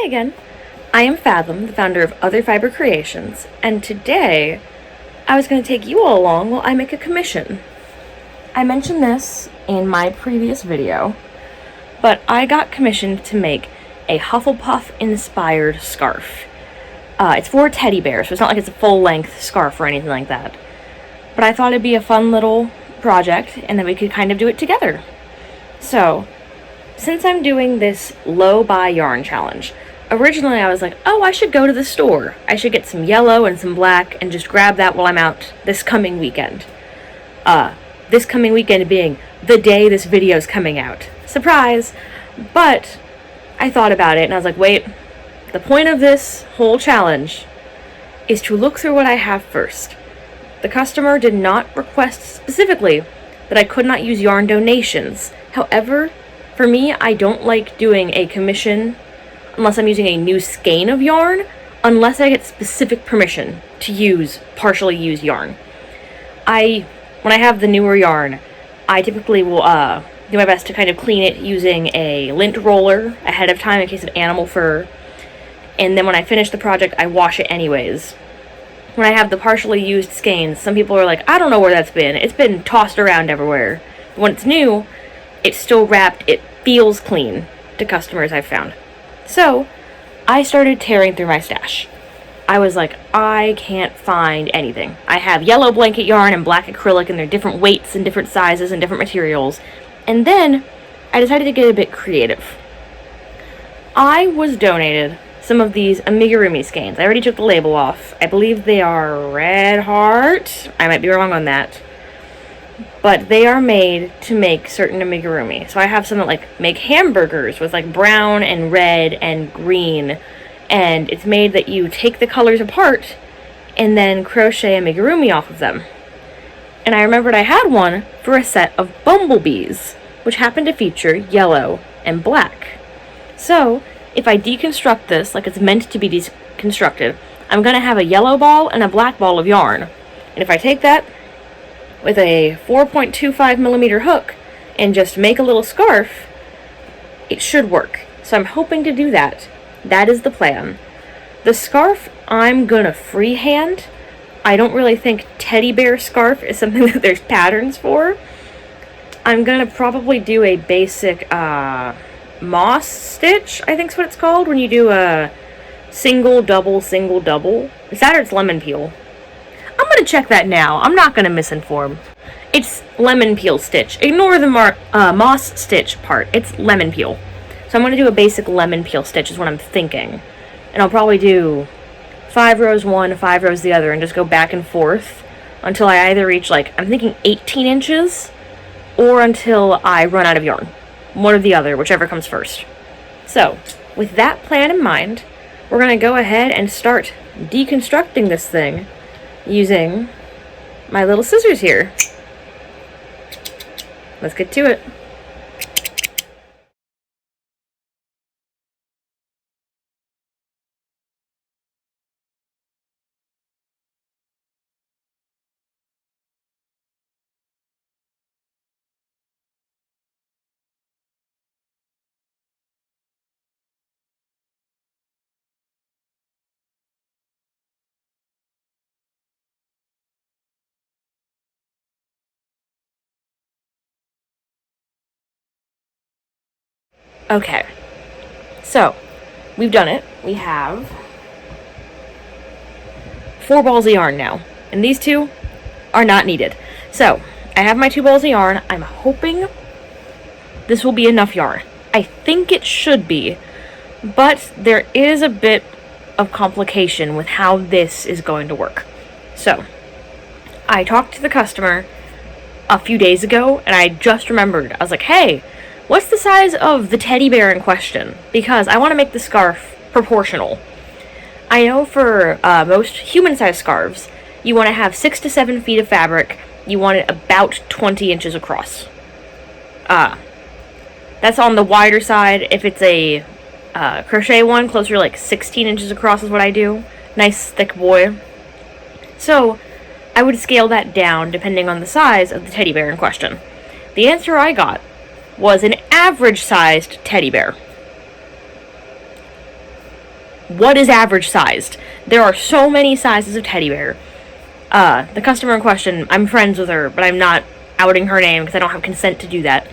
Hi again. I am Fathom, the founder of Other Fiber Creations, and today I was going to take you all along while I make a commission. I mentioned this in my previous video, but I got commissioned to make a Hufflepuff-inspired scarf. It's for a teddy bear, so it's not like it's a full-length scarf or anything like that. But I thought it'd be a fun little project, and that we could kind of do it together. So, since I'm doing this low-buy yarn challenge, originally I was like, oh, I should go to the store. I should get some yellow and some black and just grab that while I'm out this coming weekend. This coming weekend being the day this video's coming out. Surprise! But I thought about it and I was like, wait, the point of this whole challenge is to look through what I have first. The customer did not request specifically that I could not use yarn donations. However, for me, I don't like doing a commission unless I'm using a new skein of yarn, unless I get specific permission to use partially used yarn. When I have the newer yarn, I typically will do my best to kind of clean it using a lint roller ahead of time in case of animal fur. And then when I finish the project, I wash it anyways. When I have the partially used skeins, some people are like, I don't know where that's been. It's been tossed around everywhere. When it's new, it's still wrapped. It feels clean to customers I've found. So, I started tearing through my stash. I was like, I can't find anything. I have yellow blanket yarn and black acrylic, and they're different weights and different sizes and different materials. And then, I decided to get a bit creative. I was donated some of these amigurumi skeins. I already took the label off. I believe they are Red Heart. I might be wrong on that. But they are made to make certain amigurumi. So I have some that make hamburgers with brown and red and green. And it's made that you take the colors apart and then crochet amigurumi off of them. And I remembered I had one for a set of bumblebees, which happened to feature yellow and black. So, if I deconstruct this like it's meant to be deconstructed, I'm going to have a yellow ball and a black ball of yarn. And if I take that with a 4.25 millimeter hook and just make a little scarf, it should work. So I'm hoping to do that. That is the plan. The scarf I'm gonna freehand. I don't really think teddy bear scarf is something that there's patterns for. I'm gonna probably do a basic moss stitch, I think's what it's called, when you do a single, double. It's that or it's lemon peel. I'm going to check that now. I'm not going to misinform. It's lemon peel stitch. Ignore the moss stitch part. It's lemon peel. So I'm going to do a basic lemon peel stitch is what I'm thinking. And I'll probably do 5 rows one, 5 rows the other, and just go back and forth until I either reach, I'm thinking 18 inches, or until I run out of yarn. One or the other, whichever comes first. So, with that plan in mind, we're going to go ahead and start deconstructing this thing using my little scissors here. Let's get to it. Okay, so we've done it. We have 4 balls of yarn now, and these 2 are not needed. So I have my 2 balls of yarn. I'm hoping this will be enough yarn. I think it should be, but there is a bit of complication with how this is going to work. So I talked to the customer a few days ago, and I just remembered. I was like, hey, what's the size of the teddy bear in question? Because I want to make the scarf proportional. I know for most human-sized scarves, you want to have 6 to 7 feet of fabric. You want it about 20 inches across. That's on the wider side. If it's a crochet one, closer to 16 inches across is what I do. Nice thick boy. So, I would scale that down depending on the size of the teddy bear in question. The answer I got was an average-sized teddy bear. what is average sized? There are so many sizes of teddy bear. The customer in question, I'm friends with her, but I'm not outing her name because I don't have consent to do that.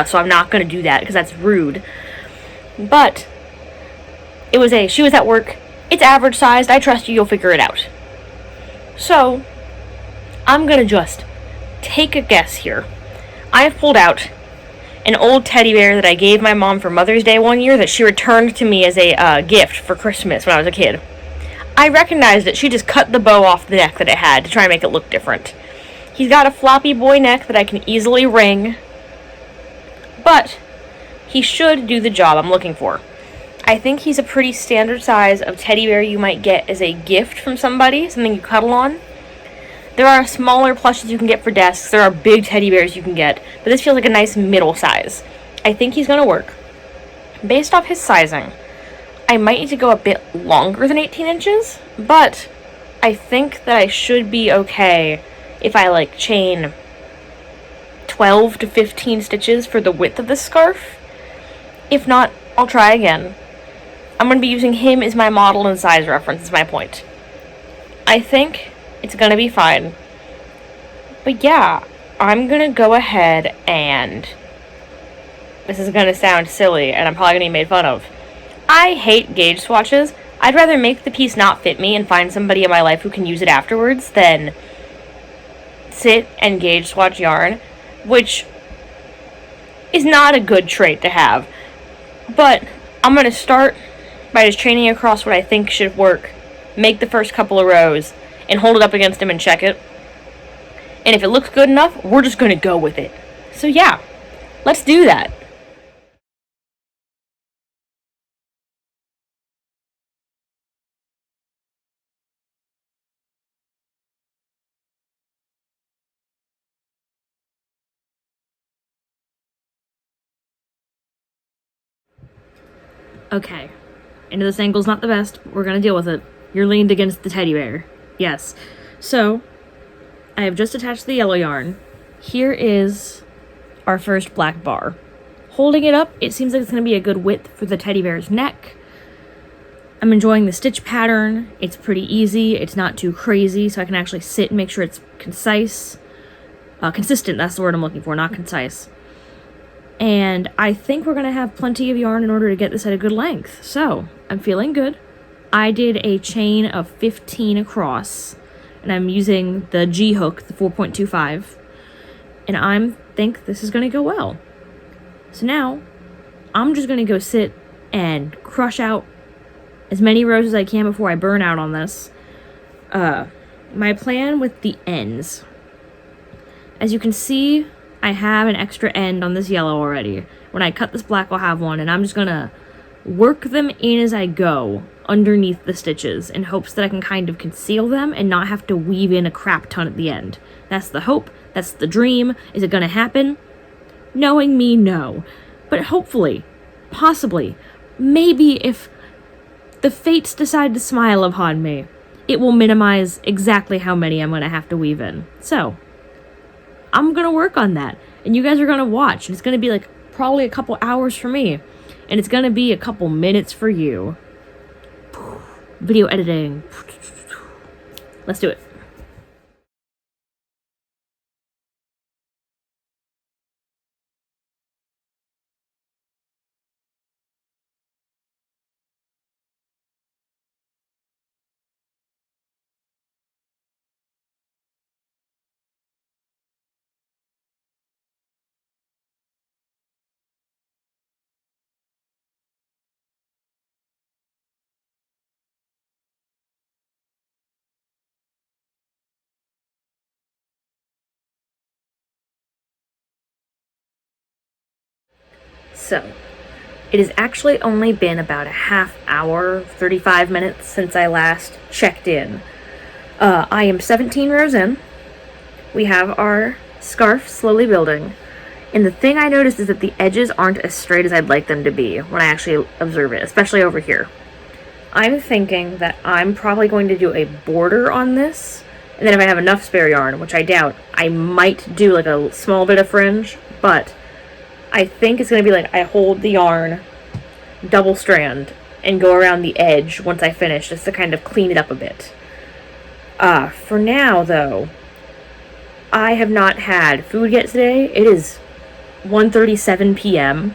So I'm not going to do that because that's rude. But she was at work. It's average sized. I trust you. You'll figure it out. So I'm going to just take a guess here. I have pulled out an old teddy bear that I gave my mom for Mother's Day one year that she returned to me as a gift for Christmas when I was a kid. I recognized that she just cut the bow off the neck that it had to try and make it look different. He's got a floppy boy neck that I can easily wring, but he should do the job I'm looking for. I think he's a pretty standard size of teddy bear you might get as a gift from somebody, something you cuddle on. There are smaller plushes you can get for desks. There are big teddy bears you can get, but this feels like a nice middle size. I think he's going to work. Based off his sizing, I might need to go a bit longer than 18 inches, but I think that I should be okay if I chain 12 to 15 stitches for the width of this scarf. If not, I'll try again. I'm going to be using him as my model and size reference, is my point. I think it's going to be fine. But yeah, I'm going to go ahead and... This is going to sound silly, and I'm probably going to be made fun of. I hate gauge swatches. I'd rather make the piece not fit me and find somebody in my life who can use it afterwards than sit and gauge swatch yarn, which is not a good trait to have. But I'm going to start by just training across what I think should work, make the first couple of rows, and hold it up against him and check it. And if it looks good enough, we're just going to go with it. So yeah, let's do that. Okay, I know this angle's not the best, but we're gonna deal with it. You're leaned against the teddy bear. Yes. So, I have just attached the yellow yarn. Here is our first black bar. Holding it up, it seems like it's gonna be a good width for the teddy bear's neck. I'm enjoying the stitch pattern. It's pretty easy. It's not too crazy, so I can actually sit and make sure it's concise. Consistent, that's the word I'm looking for, not concise. And I think we're going to have plenty of yarn in order to get this at a good length. So, I'm feeling good. I did a chain of 15 across, and I'm using the G hook, the 4.25, and I think this is going to go well. So now, I'm just going to go sit and crush out as many rows as I can before I burn out on this. My plan with the ends. As you can see, I have an extra end on this yellow already. When I cut this black, I'll have one, and I'm just gonna work them in as I go underneath the stitches in hopes that I can kind of conceal them and not have to weave in a crap ton at the end. That's the hope. That's the dream. Is it gonna happen? Knowing me, no. But hopefully, possibly, maybe if the fates decide to smile upon me, it will minimize exactly how many I'm gonna have to weave in. So, I'm gonna work on that, and you guys are gonna watch, and it's gonna be probably a couple hours for me, and it's gonna be a couple minutes for you. Video editing. Let's do it. So, it has actually only been about a half hour, 35 minutes since I last checked in. I am 17 rows in. We have our scarf slowly building. And the thing I noticed is that the edges aren't as straight as I'd like them to be when I actually observe it, especially over here. I'm thinking that I'm probably going to do a border on this, and then if I have enough spare yarn, which I doubt, I might do a small bit of fringe, but I think it's going to be I hold the yarn, double strand, and go around the edge once I finish, just to kind of clean it up a bit. For now, though, I have not had food yet today. It is 1:37 p.m.,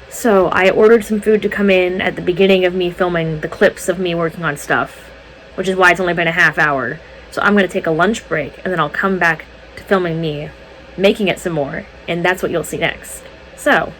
so I ordered some food to come in at the beginning of me filming the clips of me working on stuff, which is why it's only been a half hour. So I'm going to take a lunch break, and then I'll come back to filming me making it some more, and that's what you'll see next. So,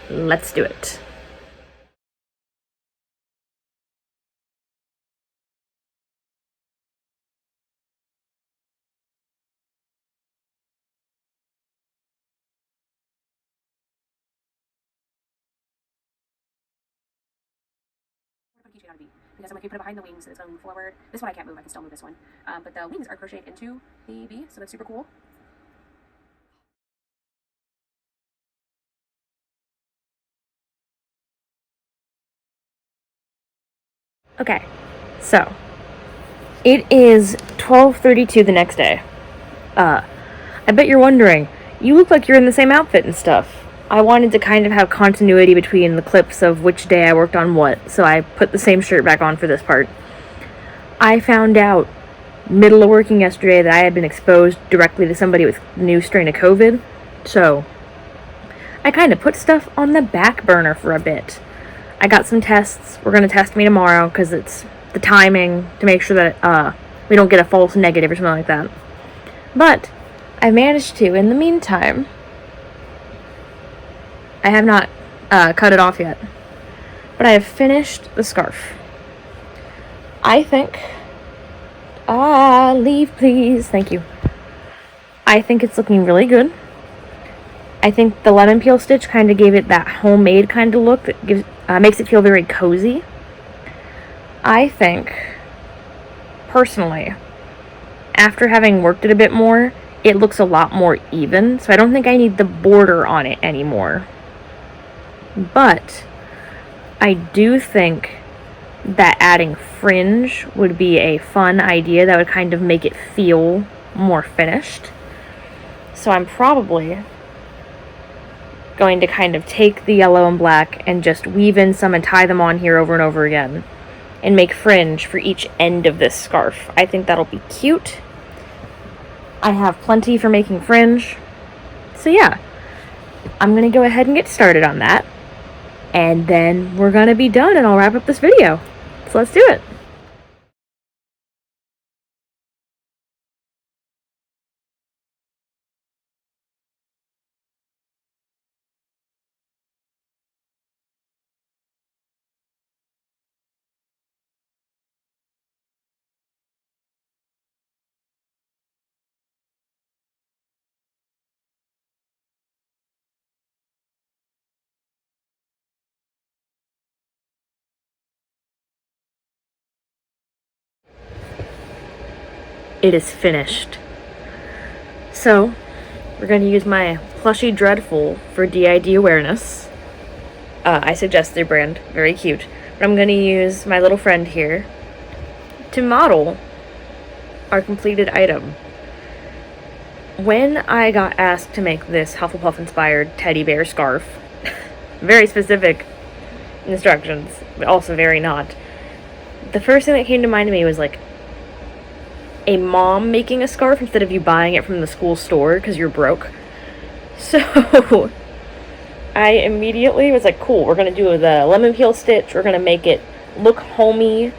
let's do it. Because I'm like, you put it behind the wings and it's going to move forward. This one I can't move, I can still move this one. But the wings are crocheted into the bee, so that's super cool. Okay, so it is 12:32 the next day. I bet you're wondering, you look like you're in the same outfit and stuff. I wanted to kind of have continuity between the clips of which day I worked on what, so I put the same shirt back on for this part. I found out middle of working yesterday that I had been exposed directly to somebody with the new strain of COVID, so I kind of put stuff on the back burner for a bit. I got some tests. We're going to test me tomorrow because it's the timing to make sure that we don't get a false negative or something like that. But I managed to, in the meantime, I have not cut it off yet, but I have finished the scarf. I think, leave please, thank you. I think it's looking really good. I think the lemon peel stitch kind of gave it that homemade kind of look that gives makes it feel very cozy. I think, personally, after having worked it a bit more, it looks a lot more even, so I don't think I need the border on it anymore. But I do think that adding fringe would be a fun idea that would kind of make it feel more finished. So I'm probably going to kind of take the yellow and black and just weave in some and tie them on here over and over again and make fringe for each end of this scarf. I think that'll be cute. I have plenty for making fringe. So yeah, I'm going to go ahead and get started on that. And then we're going to be done and I'll wrap up this video. So let's do it. It is finished. So, we're going to use my Plushy Dreadful for DID awareness. I suggest their brand, very cute. But I'm going to use my little friend here to model our completed item. When I got asked to make this Hufflepuff-inspired teddy bear scarf, very specific instructions, but also very not, the first thing that came to mind to me was like, a mom making a scarf instead of you buying it from the school store because you're broke. So I immediately was like, cool, we're going to do the lemon peel stitch. We're going to make it look homey,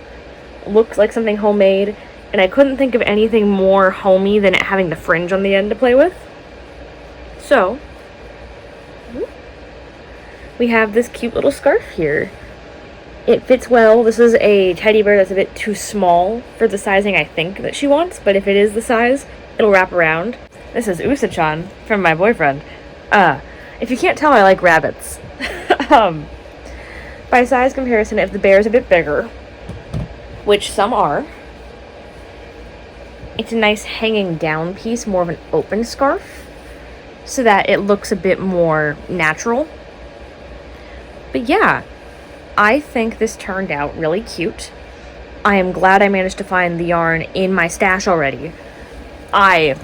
look like something homemade. And I couldn't think of anything more homey than it having the fringe on the end to play with. So we have this cute little scarf here. It fits well. This is a teddy bear that's a bit too small for the sizing I think that she wants, but if it is the size, it'll wrap around. This is Usa-chan from my boyfriend. If you can't tell, I like rabbits. By size comparison, if the bear is a bit bigger, which some are, it's a nice hanging down piece, more of an open scarf, so that it looks a bit more natural. But yeah, I think this turned out really cute. I am glad I managed to find the yarn in my stash already. I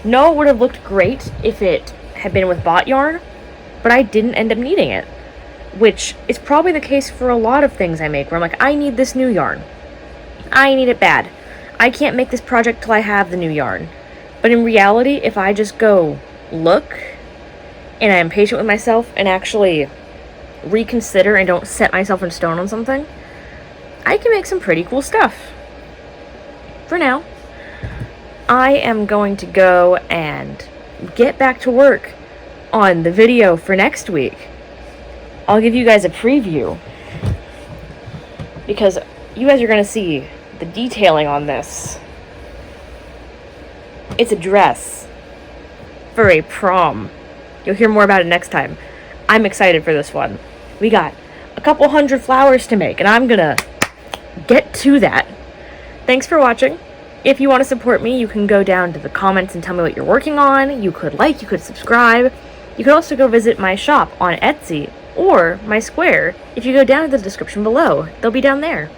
know it would have looked great if it had been with bought yarn, but I didn't end up needing it. which is probably the case for a lot of things I make, where I'm like, I need this new yarn. I need it bad. I can't make this project till I have the new yarn. But in reality, if I just go look, and I am patient with myself and actually reconsider and don't set myself in stone on something, I can make some pretty cool stuff. For now, I am going to go and get back to work on the video for next week. I'll give you guys a preview, because you guys are going to see the detailing on this. It's a dress for a prom. You'll hear more about it next time. I'm excited for this one. We got a couple hundred flowers to make, and I'm gonna get to that. Thanks for watching. If you want to support me, you can go down to the comments and tell me what you're working on. You could like, you could subscribe. You could also go visit my shop on Etsy or my Square. If you go down to the description below, they'll be down there.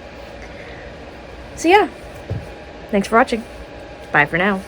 So yeah, thanks for watching. Bye for now.